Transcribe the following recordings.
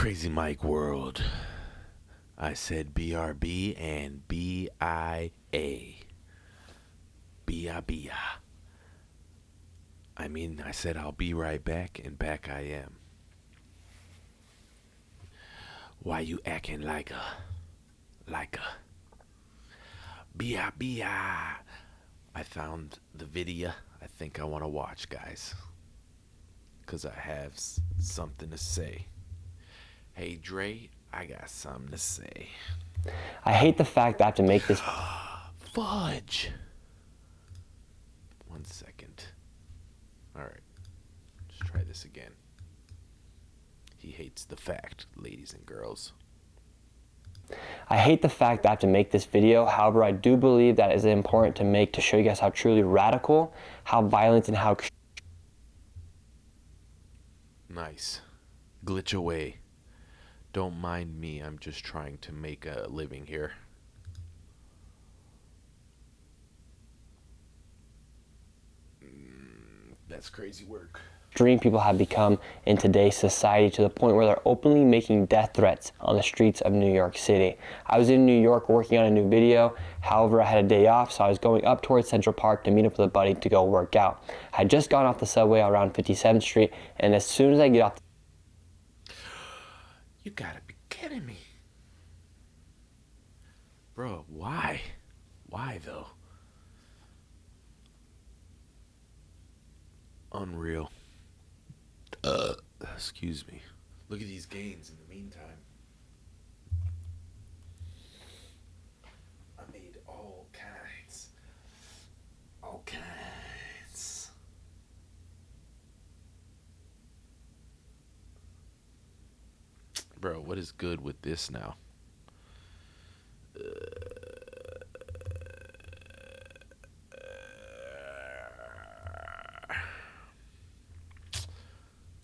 Crazy Mike World. I said BRB and BIA. BIA. I said I'll be right back, and back I am. Why you acting like a BIA? I found the video I think I want to watch, guys. Because I have something to say. Hey, Dre, I got something to say. I hate the fact that I have to make this. Fudge. 1 second. Alright. Let's try this again. He hates the fact, ladies and girls. I hate the fact that I have to make this video. However, I do believe that it is important to make to show you guys how truly radical, how violent, and how. Nice. Glitch away. Don't mind me, I'm just trying to make a living here. That's crazy work. Extreme people have become in today's society to the point where they're openly making death threats on the streets of New York City. I was in New York working on a new video. However, I had a day off, so I was going up towards Central Park to meet up with a buddy to go work out. I had just gone off the subway around 57th Street, and as soon as I get off You gotta be kidding me. Bro, why? Why though? Unreal. Excuse me. Look at these gains in the meantime. I made all kinds. All kinds. Bro, what is good with this now?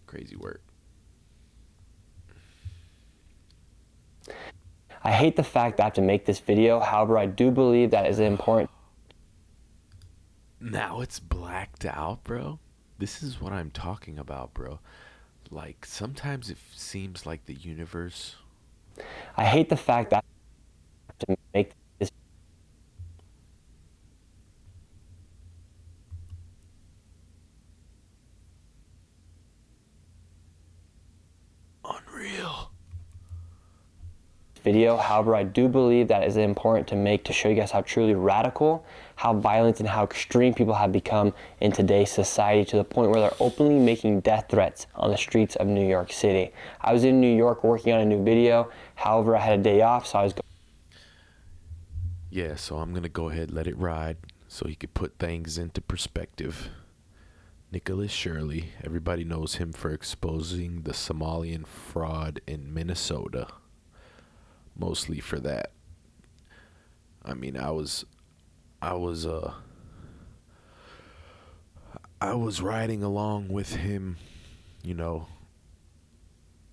Crazy work. I hate the fact that I have to make this video. However, I do believe that it is important. Now it's blacked out, bro. This is what I'm talking about, bro. Like, sometimes it seems like the universe. I hate the fact that I have to make this. Unreal. Video. However, I do believe that it is important to make to show you guys how truly radical, how violent, and how extreme people have become in today's society to the point where they're openly making death threats on the streets of New York City. I was in New York working on a new video. However, I had a day off, so I was Yeah, so I'm going to go ahead and let it ride so he could put things into perspective. Nick Shirley, everybody knows him for exposing the Somalian fraud in Minnesota. Mostly for that. I was riding along with him,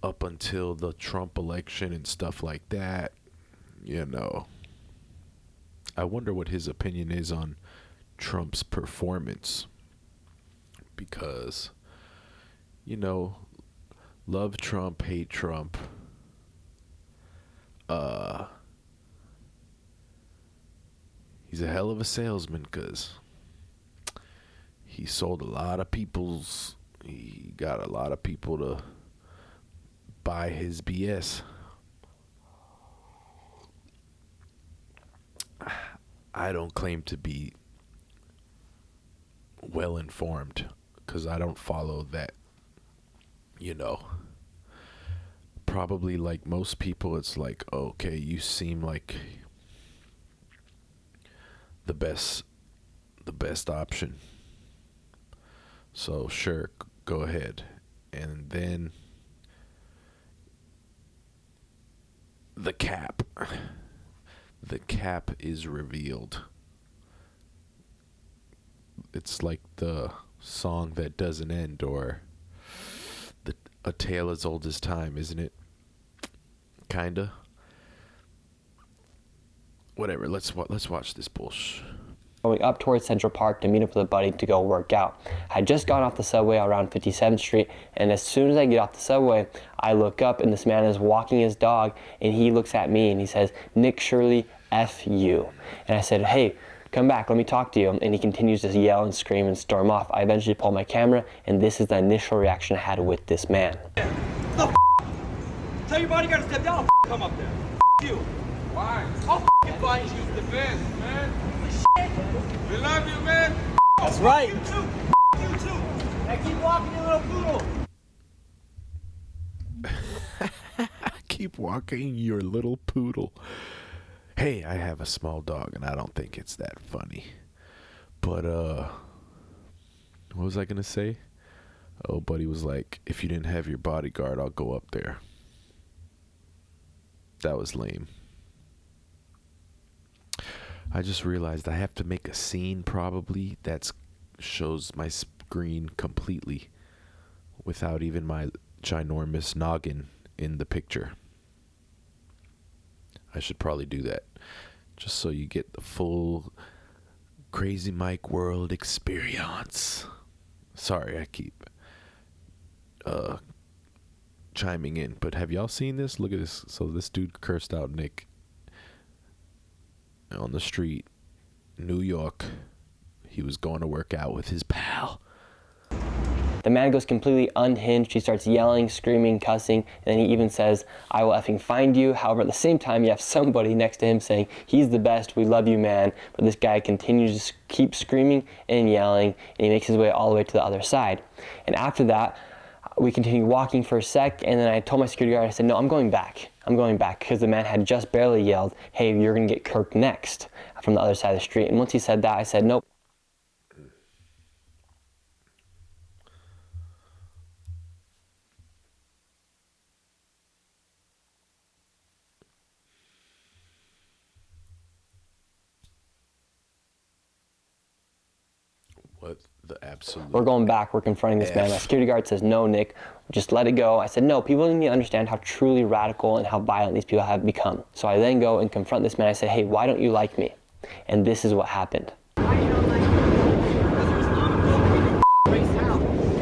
up until the Trump election and stuff like that. I wonder what his opinion is on Trump's performance. Because, love Trump, hate Trump. He's a hell of a salesman because he sold he got a lot of people to buy his BS. I don't claim to be well informed because I don't follow that, Probably like most people, it's like, okay, you seem like the best option. So sure, go ahead. And then the cap is revealed. It's like the song that doesn't end, or a tale as old as time, isn't it? Kinda. Whatever. Let's watch this bullshit. going up towards Central Park to meet up with a buddy to go work out. I had just gone off the subway around 57th Street, and as soon as I get off the subway, I look up and this man is walking his dog, and he looks at me and he says, "Nick Shirley, F you." And I said, "Hey, come back, let me talk to you." And he continues to yell and scream and storm off. I eventually pull my camera, and this is the initial reaction I had with this man. The tell your bodyguard to step down. I'll come up there. You. Why? I'll find you. The best, man. We love you, man. That's right. You too. You too. Now keep walking, you little poodle. Keep walking, your little poodle. Hey, I have a small dog, and I don't think it's that funny. But, what was I going to say? Oh, buddy was like, if you didn't have your bodyguard, I'll go up there. That was lame. I just realized I have to make a scene probably that shows my screen completely without even my ginormous noggin in the picture. I should probably do that just so you get the full Crazy Mike World experience. Sorry, I keep chiming in, but have y'all seen this? Look at this. So this dude cursed out Nick on the street, New York. He was going to work out with his pal. The man goes completely unhinged. He starts yelling, screaming, cussing, and then he even says, "I will effing find you." However, at the same time, you have somebody next to him saying, "He's the best, we love you, man." But this guy continues to keep screaming and yelling, and he makes his way all the way to the other side. And after that, we continue walking for a sec, and then I told my security guard, I said, "No, I'm going back. I'm going back," because the man had just barely yelled, "Hey, you're going to get kirked next," from the other side of the street. And once he said that, I said, "Nope." What the absolute... We're going back, we're confronting this man. My security guard says, "No, Nick, just let it go." I said, "No, people need to understand how truly radical and how violent these people have become." So I then go and confront this man. I say, "Hey, why don't you like me?" And this is what happened. Why you don't like me?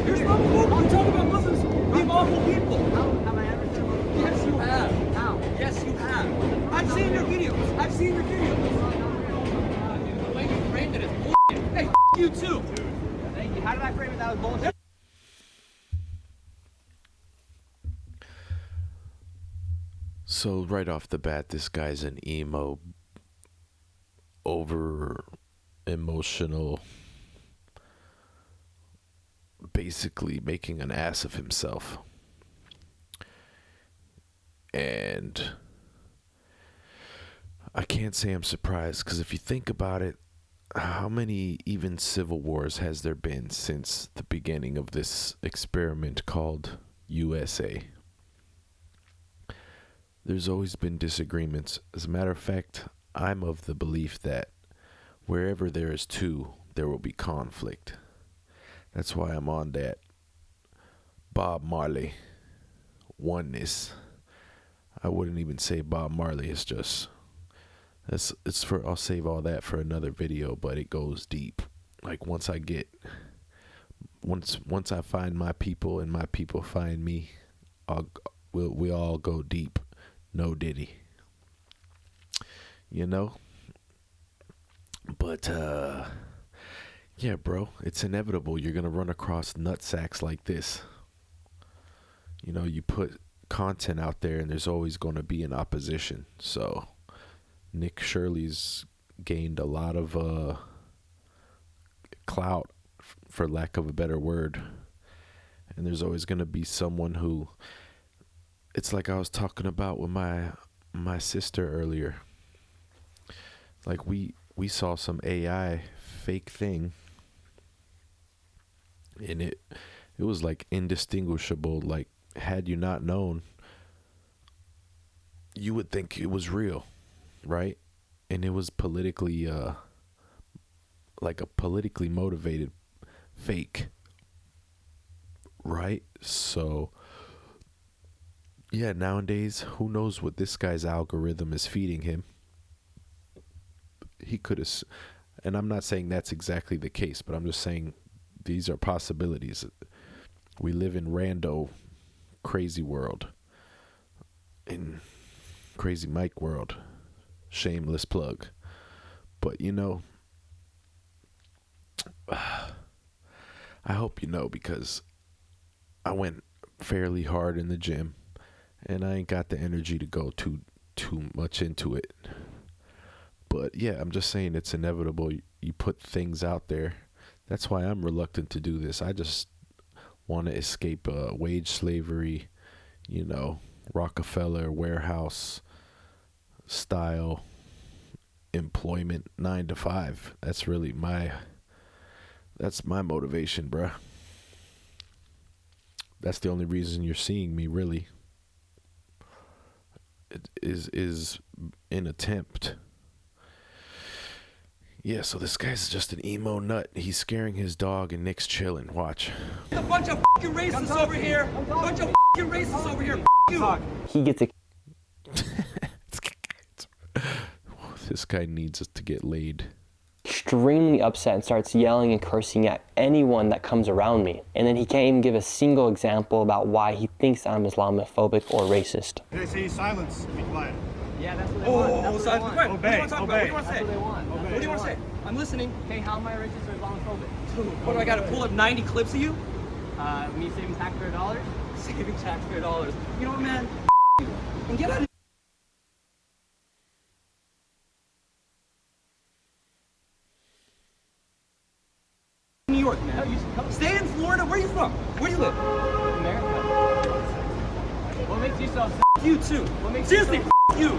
You're Islamophobic. I'm talking about Muslims being awful people. Have I ever said about Yes, you have. How? Yes, you have. I've seen your videos. I've seen your videos. The way you framed it is bullshit. Hey, you too. Thank you. How did I frame it? That was bullshit. So right off the bat, this guy's an emo, over emotional, basically making an ass of himself. And I can't say I'm surprised, because if you think about it, how many even civil wars has there been since the beginning of this experiment called USA? There's always been disagreements. As a matter of fact, I'm of the belief that wherever there is two, there will be conflict. That's why I'm on that Bob Marley oneness. I wouldn't even say Bob Marley. It's just, it's for, I'll save all that for another video, but it goes deep. Like once I find my people and my people find me, we all go deep. No Diddy. You know? But, yeah, bro, it's inevitable. You're going to run across nutsacks like this. You know, you put content out there and there's always going to be an opposition. So, Nick Shirley's gained a lot of clout, for lack of a better word. And there's always going to be someone who... It's like I was talking about with my sister earlier. Like we saw some AI fake thing, and it was like indistinguishable. Like had you not known, you would think it was real, right? And it was politically like a politically motivated fake, right? So yeah, nowadays, who knows what this guy's algorithm is feeding him? He could have, and I'm not saying that's exactly the case, but I'm just saying these are possibilities. We live in rando, crazy world, in crazy Mike world, shameless plug. But you know, I hope you know, because I went fairly hard in the gym, and I ain't got the energy to go too much into it. But yeah, I'm just saying it's inevitable. You put things out there. That's why I'm reluctant to do this. I just want to escape wage slavery, you know, Rockefeller warehouse style employment, 9 to 5. That's really that's my motivation, bruh. That's the only reason you're seeing me, really. It is an attempt. Yeah, so this guy's just an emo nut. He's scaring his dog, and Nick's chilling. Watch. A bunch of fucking racists over here. A bunch of fucking racists over here. You. He gets a This guy needs us to get laid. extremely upset and starts yelling and cursing at anyone that comes around me. And then he can't even give a single example about why he thinks I'm Islamophobic or racist. They say silence, be quiet. Yeah, that's what they want. That's what they want. What do you want to talk about? What do you want to That's say? what they want. What do you want to say? I'm listening. Okay, how am I racist or Islamophobic? Dude, what do I got to pull up 90 clips of you? Me saving taxpayer dollars? Saving taxpayer dollars. You know what, man? You. And get out of New York, man. No, you should come. Stay in Florida. Where are you from? Where do you live? America. What makes you so upset? You too. What makes Seriously, you you.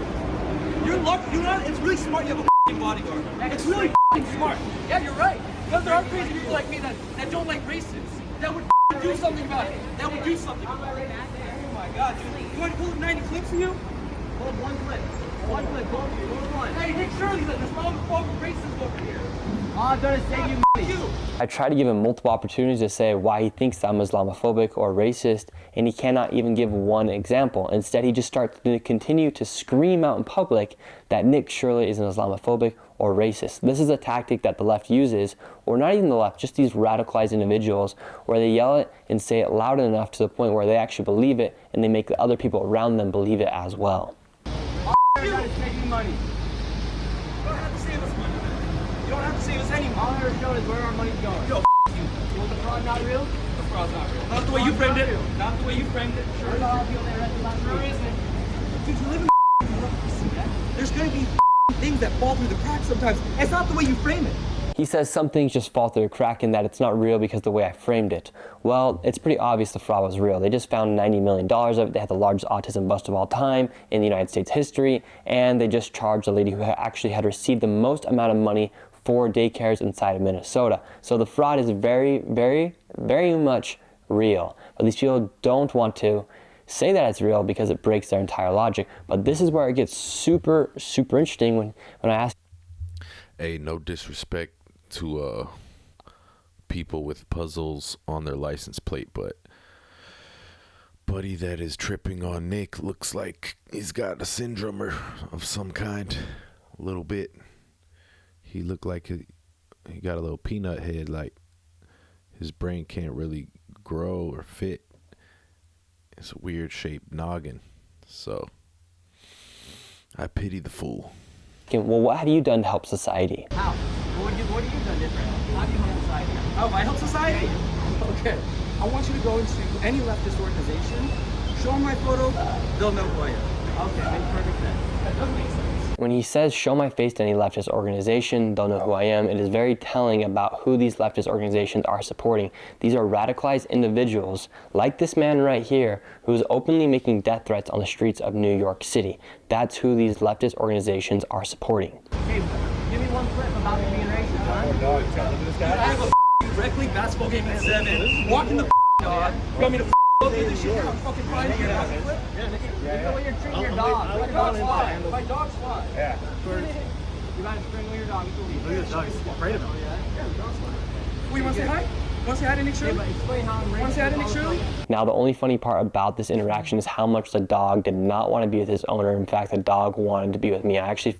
You're lucky. You know, it's really smart. You have a bodyguard. It's really smart. Yeah, you're right. Because there are crazy people like me that don't like racists. That would do something about it. That would do something about it. Oh my God, dude. You want to pull up 90 clips of you? Pull up one clip. One clip. Pull up one. Hey, Nick Shirley, there's homophobic racist over here. All I'm gonna save you money. You. I try to give him multiple opportunities to say why he thinks I'm Islamophobic or racist, and he cannot even give one example. Instead, he just starts to continue to scream out in public that Nick Shirley is an Islamophobic or racist. This is a tactic that the left uses, or not even the left, just these radicalized individuals, where they yell it and say it loud enough to the point where they actually believe it, and they make the other people around them believe it as well. All I'm gonna save you money. You don't have to save us money. You don't have to save us any All money. I'm ever showing is where our money's going. Yo, You want the fraud not real? the fraud's not real. Not the way you framed it. Not the way you framed it. Sure Where's all the people that arrested last Sure week? isn't. Dude, you live in there's gonna be things that fall through the cracks sometimes. It's not the way you frame it. He says some things just fall through a crack and that it's not real because of the way I framed it. Well, it's pretty obvious the fraud was real. They just found $90 million of it. They had the largest autism bust of all time in the United States history, and they just charged a lady who actually had received the most amount of money for daycares inside of Minnesota. So the fraud is very, very, very much real. But these people don't want to say that it's real because it breaks their entire logic. But this is where it gets super, super interesting when I ask. Hey, no disrespect to people with puzzles on their license plate, but buddy that is tripping on Nick looks like he's got a syndrome of some kind, a little bit. He looked like he got a little peanut head, like his brain can't really grow or fit. It's a weird shaped noggin, so I pity the fool. Well, what have you done to help society? How? What have you done different? How do you help society? How have I helped society? Okay. I want you to go into any leftist organization, show them my photo, they'll know who I am. Okay, makes perfect sense. That does make sense. When he says, show my face to any leftist organization, they'll know who I am, it is very telling about who these leftist organizations are supporting. These are radicalized individuals, like this man right here, who is openly making death threats on the streets of New York City. That's who these leftist organizations are supporting. Hey, give me one clip about you being racist, huh? I have a rec league basketball game at 7, walking the dog. You want me to go through this shit now? I'm fucking fine here. Look at what you're treating your dog. My dog's fine. My dog's fine. Yeah. You gotta strangle your dog. Look at this dog, he's afraid of him. Wait, you want to say hi? You want to say hi to Nick Yeah, Shirley? but explain how I'm Want to say hi to Nick racist. Shirley? Now, the only funny part about this interaction is how much the dog did not want to be with his owner. In fact, the dog wanted to be with me. I actually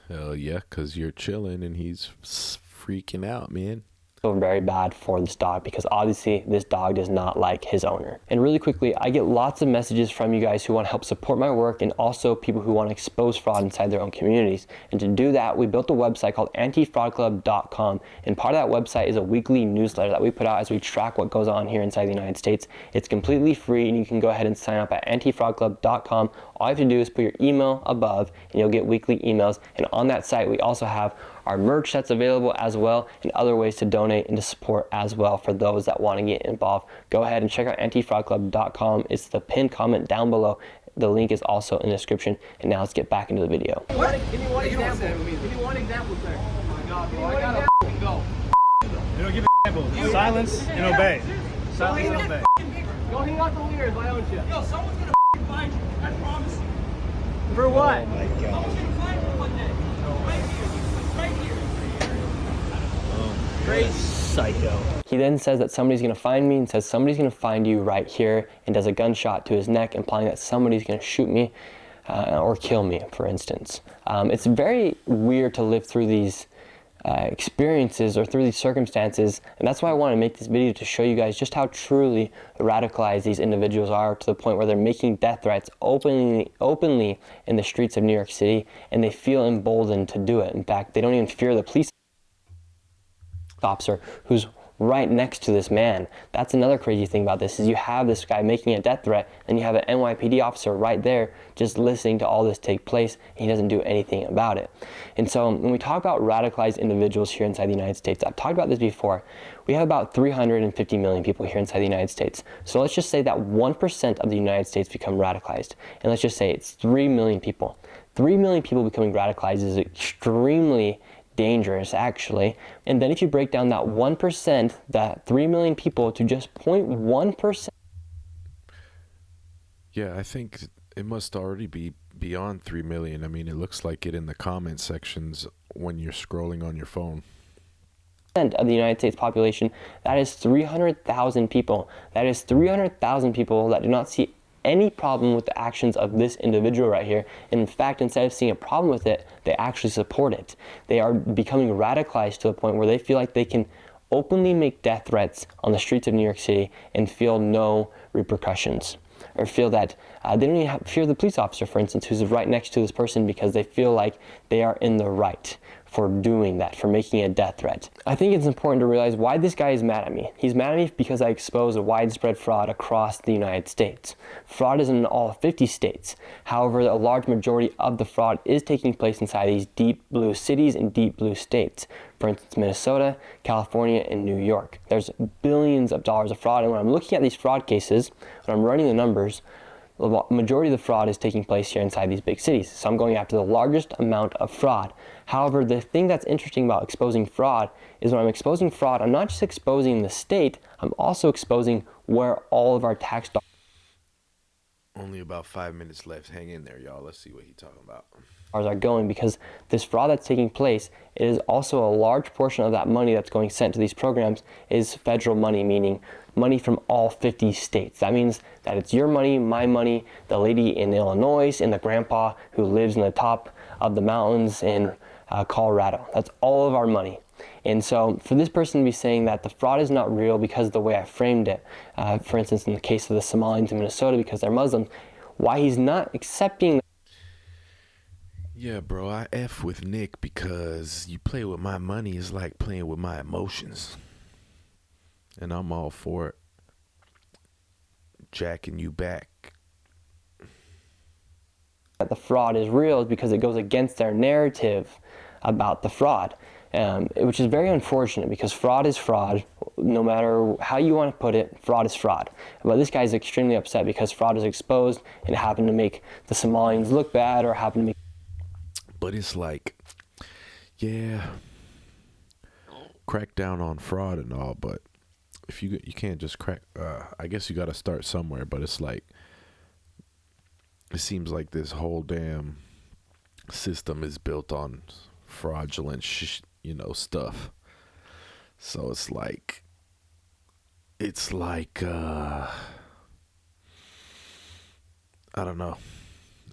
Hell yeah, because you're chilling and he's freaking out, man. Feel very bad for this dog because obviously this dog does not like his owner. And really quickly, I get lots of messages from you guys who want to help support my work and also people who want to expose fraud inside their own communities. And to do that, we built a website called antifraudclub.com, and part of that website is a weekly newsletter that we put out as we track what goes on here inside the United States. It's completely free and you can go ahead and sign up at antifraudclub.com. All you have to do is put your email above and you'll get weekly emails. And on that site, we also have our merch that's available as well, and other ways to donate and to support as well for those that want to get involved. Go ahead and check out antifraudclub.com. It's the pinned comment down below. The link is also in the description. And now let's get back into the video. What? Give me one example. Give me one example, sir. Oh my God, bro. I gotta go. You don't give a example. Silence and obey. Silence and obey. Go hang out the leaders, I own you. Yo, someone's gonna find you. I promise you. For what? Someone's gonna find you one day. Right here. Right here. Crazy psycho. He then says that somebody's going to find me and says somebody's going to find you right here, and does a gunshot to his neck, implying that somebody's going to shoot me or kill me, for instance. It's very weird to live through these experiences or through these circumstances, and that's why I want to make this video, to show you guys just how truly radicalized these individuals are, to the point where they're making death threats openly in the streets of New York City, and they feel emboldened to do it. In fact, they don't even fear the police officer who's right next to this man. That's another crazy thing about this, is you have this guy making a death threat and you have an NYPD officer right there just listening to all this take place, and he doesn't do anything about it. And so when we talk about radicalized individuals here inside the United States, I've talked about this before, we have about 350 million people here inside the United States. So let's just say that 1% of the United States become radicalized, and let's just say it's 3 million people. 3 million people becoming radicalized is extremely dangerous, actually. And then if you break down that 1%, that 3 million people, to just 0.1%. Yeah, I think it must already be beyond 3 million. I mean, it looks like it in the comment sections when you're scrolling on your phone. Of the United States population, that is 300,000 people. That is 300,000 people that do not see any problem with the actions of this individual right here. And in fact, instead of seeing a problem with it, they actually support it. They are becoming radicalized to the point where they feel like they can openly make death threats on the streets of New York City and feel no repercussions, or feel that they don't even fear the police officer, for instance, who's right next to this person, because they feel like they are in the right for doing that, for making a death threat. I think it's important to realize why this guy is mad at me. He's mad at me because I expose a widespread fraud across the United States. Fraud is in all 50 states. However, a large majority of the fraud is taking place inside these deep blue cities and deep blue states. For instance, Minnesota, California, and New York. There's billions of dollars of fraud, and when I'm looking at these fraud cases, when I'm running the numbers, the majority of the fraud is taking place here inside these big cities. So I'm going after the largest amount of fraud. However, the thing that's interesting about exposing fraud is when I'm exposing fraud, I'm not just exposing the state, I'm also exposing where all of our tax dollars Only about 5 minutes left. Hang in there, y'all. Let's see what he's talking about. are going, because this fraud that's taking place is also a large portion of that money that's going sent to these programs is federal money, meaning money from all 50 states. That means that it's your money, my money, the lady in Illinois, and the grandpa who lives in the top of the mountains in Colorado. That's all of our money. And so for this person to be saying that the fraud is not real because of the way I framed it, for instance, in the case of the Somalians in Minnesota because they're Muslims, why he's not accepting. Yeah, bro, I F with Nick because you play with my money is like playing with my emotions. And I'm all for it. Jacking you back. That the fraud is real is because it goes against their narrative about the fraud, which is very unfortunate, because fraud is fraud. No matter how you want to put it, fraud is fraud. But this guy's extremely upset because fraud is exposed and it happened to make the Somalians look bad, or happened to make. But it's like, yeah, crack down on fraud and all, but if you can't just crack, I guess you got to start somewhere. But it's like, it seems like this whole damn system is built on fraudulent stuff. So it's like I don't know,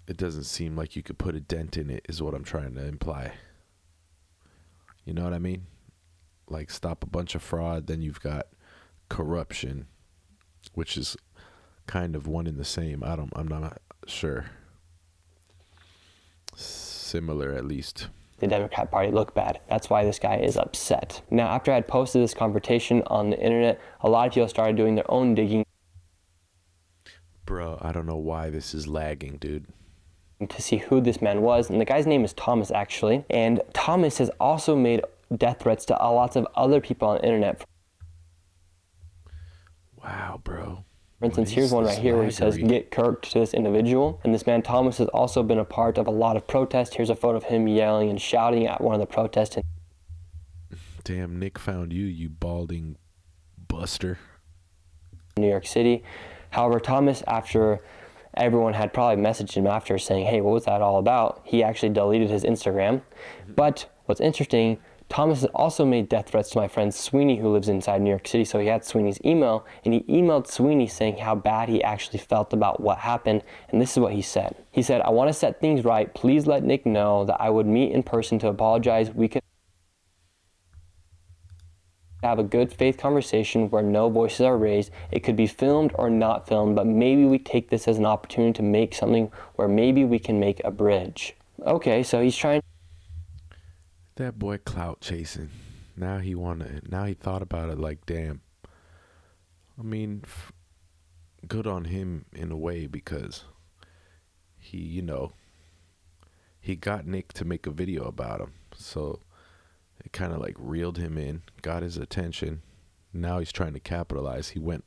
it doesn't seem like you could put a dent in it, is what I'm trying to imply. You know what I mean? Like, stop a bunch of fraud, then you've got corruption, which is kind of one and the same. I'm not sure. Similar, at least. The Democrat Party look bad. That's why this guy is upset. Now, after I had posted this confrontation on the internet, a lot of people started doing their own digging. Bro, I don't know why this is lagging, dude. To see who this man was, and the guy's name is Thomas, actually. And Thomas has also made death threats to lots of other people on the internet. Wow, bro. For instance, here's one right here where he says, "Get kirked" to this individual. And this man Thomas has also been a part of a lot of protests. Here's a photo of him yelling and shouting at one of the protests. Damn, Nick found you, you balding buster. New York City. However, Thomas, after everyone had probably messaged him after saying, "Hey, what was that all about?" he actually deleted his Instagram. But what's interesting, Thomas has also made death threats to my friend Sweeney, who lives inside New York City. So he had Sweeney's email, and he emailed Sweeney saying how bad he actually felt about what happened. And this is what he said. He said, "I want to set things right. Please let Nick know that I would meet in person to apologize. We could have a good faith conversation where no voices are raised. It could be filmed or not filmed, but maybe we take this as an opportunity to make something where maybe we can make a bridge." Okay, so he's trying. That boy clout chasing. Now he thought about it like, damn. I mean, good on him in a way, because he got Nick to make a video about him. So it kind of like reeled him in, got his attention. Now he's trying to capitalize. He went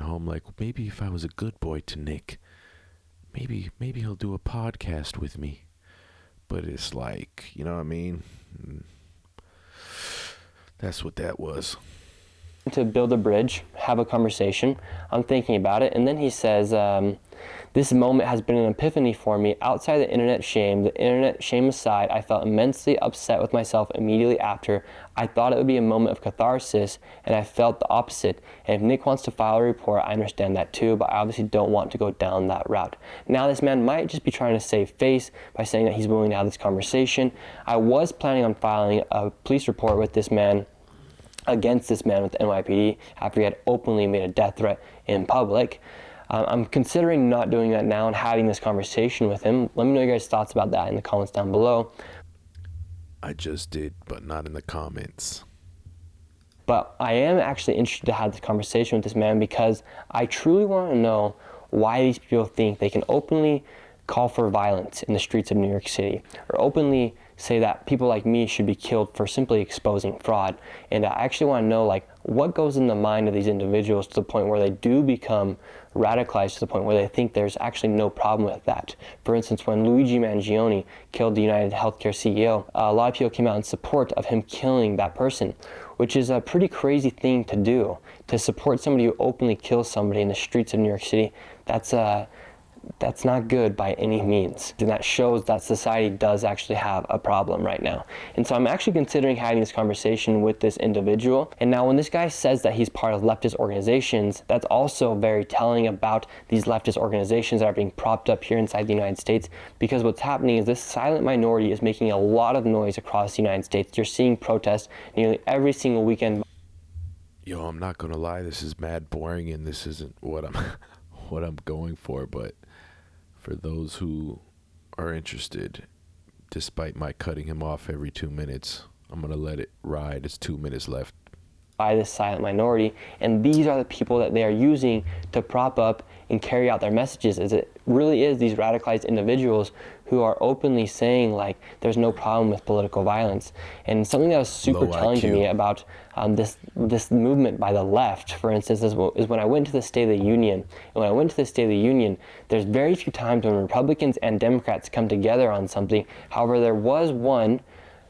home like, maybe if I was a good boy to Nick, maybe he'll do a podcast with me. But it's like, you know what I mean? That's what that was. To build a bridge, have a conversation. I'm thinking about it. And then he says, "This moment has been an epiphany for me. Outside the internet shame aside, I felt immensely upset with myself immediately after. I thought it would be a moment of catharsis, and I felt the opposite. And if Nick wants to file a report, I understand that too, but I obviously don't want to go down that route." Now, this man might just be trying to save face by saying that he's willing to have this conversation. I was planning on filing a police report with this man, against this man with the NYPD, after he had openly made a death threat in public. I'm considering not doing that now and having this conversation with him. Let me know your guys' thoughts about that in the comments down below. I just did, but not in the comments. But I am actually interested to have this conversation with this man, because I truly want to know why these people think they can openly call for violence in the streets of New York City, or openly say that people like me should be killed for simply exposing fraud. And I actually want to know, like, what goes in the mind of these individuals to the point where they do become radicalized to the point where they think there's actually no problem with that. For instance, when Luigi Mangione killed the United Healthcare CEO, a lot of people came out in support of him killing that person, which is a pretty crazy thing to do. To support somebody who openly kills somebody in the streets of New York City, that's not good by any means. And that shows that society does actually have a problem right now. And so I'm actually considering having this conversation with this individual. And now when this guy says that he's part of leftist organizations, that's also very telling about these leftist organizations that are being propped up here inside the United States. Because what's happening is this silent minority is making a lot of noise across the United States. You're seeing protests nearly every single weekend. Yo, I'm not gonna lie, this is mad boring, and this isn't what I'm going for, but for those who are interested, despite my cutting him off every 2 minutes, I'm gonna let it ride. It's 2 minutes left. By this silent minority, and these are the people that they are using to prop up and carry out their messages. As it really is these radicalized individuals who are openly saying, like, there's no problem with political violence. And something that was super telling to me about this movement by the left, for instance, is when I went to the State of the Union. And when I went to the State of the Union, there's very few times when Republicans and Democrats come together on something. However, there was one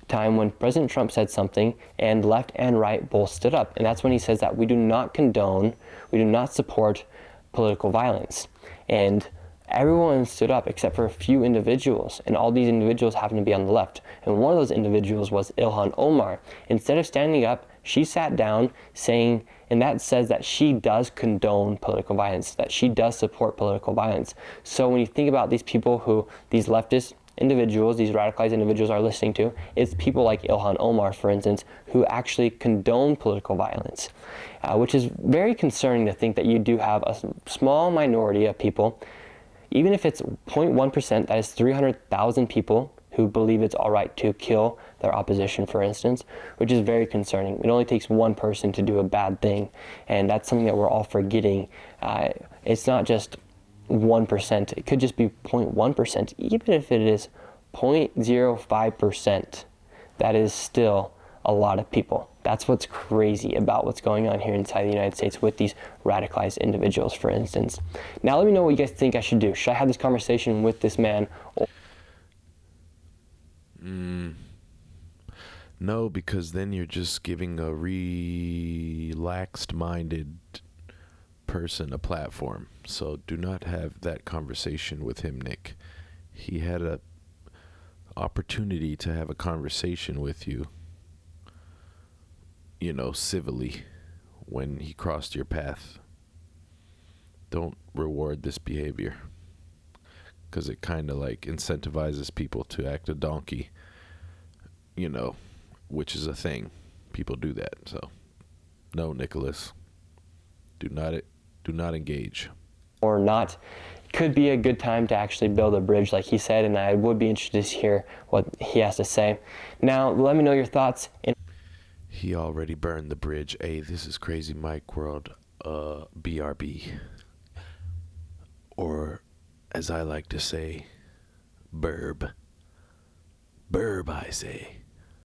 time when President Trump said something and left and right both stood up. And that's when he says that we do not condone, we do not support political violence. And everyone stood up except for a few individuals, and all these individuals happen to be on the left. And one of those individuals was Ilhan Omar. Instead of standing up, she sat down saying, and that says that she does condone political violence, that she does support political violence. So when you think about these people these leftists individuals, these radicalized individuals are listening to, is people like Ilhan Omar, for instance, who actually condone political violence, which is very concerning to think that you do have a small minority of people, even if it's 0.1%, that is 300,000 people who believe it's all right to kill their opposition, for instance, which is very concerning. It only takes one person to do a bad thing, and that's something that we're all forgetting. It's not just 1%, it could just be 0.1%, even if it is 0.05%, that is still a lot of people. That's what's crazy about what's going on here inside the United States with these radicalized individuals, for instance. Now let me know what you guys think I should do. Should I have this conversation with this man? No, because then you're just giving a relaxed-minded person a platform. So do not have that conversation with him, Nick. He had a opportunity to have a conversation with you, civilly, when he crossed your path. Don't reward this behavior, because it kind of like incentivizes people to act a donkey, which is a thing. People do that. So no, Nicholas, do not engage. Or not, could be a good time to actually build a bridge, like he said, and I would be interested to hear what he has to say. Now, let me know your thoughts. He already burned the bridge. Hey, this is Crazy Mike World, BRB. Or, as I like to say, Burb. Burb, I say.